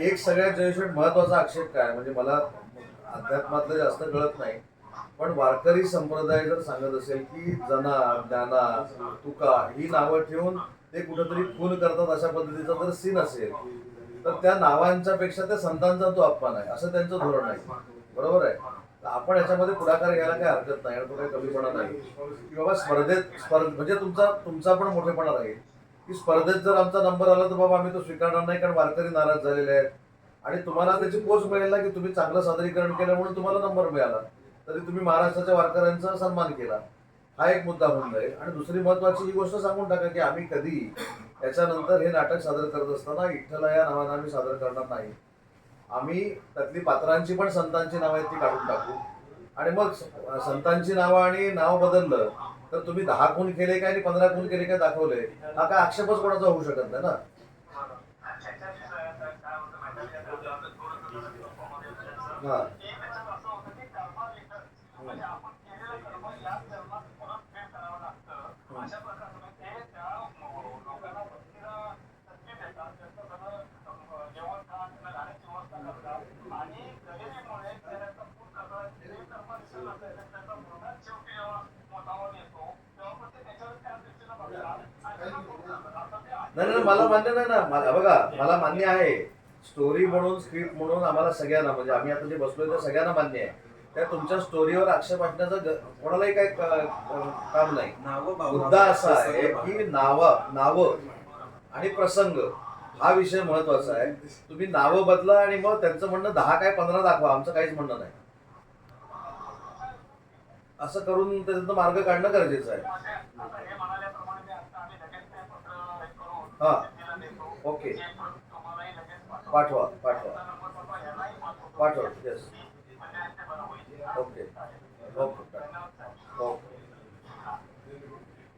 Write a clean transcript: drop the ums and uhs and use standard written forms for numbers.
एक सगळ्यात जयशेठ महत्वाचा आक्षेप काय म्हणजे मला अध्यात्मातलं जास्त कळत नाही, पण वारकरी संप्रदाय जर सांगत असेल की जना, ज्ञाना, तुका ही नावं ठेवून ते कुठंतरी खून करतात अशा पद्धतीचा जर सीन असेल तर त्या नावांच्या पेक्षा त्या संतांचा तो अपमान आहे असं त्यांचं धोरण आहे. बरोबर आहे. तर आपण याच्यामध्ये पुढाकार घ्यायला काही हरकत नाही आणि तो काही कमीपणा नाही की बाबा स्पर्धेत म्हणजे तुमचा पण मोठेपणा राहील की स्पर्धेत जर आमचा नंबर आला तर बाबा आम्ही तो स्वीकारणार नाही, कारण वारकरी नाराज झालेले आहेत आणि तुम्हाला त्याची पोच मिळेल ना की तुम्ही चांगलं सादरीकरण केलं म्हणून तुम्हाला नंबर मिळाला, तरी तुम्ही महाराष्ट्राच्या वारकऱ्यांचा सन्मान केला. हा एक मुद्दा होऊन जाईल. आणि दुसरी महत्वाची ही गोष्ट सांगून टाका की आम्ही कधी याच्यानंतर हे नाटक सादर करत असताना विठ्ठल या नावानं आम्ही सादर करणार नाही. आम्ही त्यातली पात्रांची पण संतांची नावं आहेत ती काढून टाकू आणि मग संतांची नावं आणि नाव बदललं तर तुम्ही 10 खून केले काय आणि 15 खून केले काय दाखवले, हा काय आक्षेपच कोणाचा होऊ शकत नाही ना. हा. नाही नाही मला मान्य नाही ना, मला बघा मला मान्य आहे स्टोरी म्हणून स्क्रिप्ट म्हणून आम्हाला सगळ्यांना म्हणजे आम्ही आता जे बसलोय त्या सगळ्यांना मान्य आहे. त्या तुमच्या स्टोरीवर आक्षेप असण्याचं कोणालाही काही काम नाही. मुद्दा असा आहे की नावं आणि प्रसंग हा विषय महत्वाचा आहे. तुम्ही नावं बदला आणि मग त्यांचं म्हणणं 10 काय 15 दाखवा, आमचं काहीच म्हणणं नाही. असं करून त्याचा मार्ग काढणं गरजेचं आहे. हा ओके पाठवा पाठवा पाठवा येस ओके ओके ओके.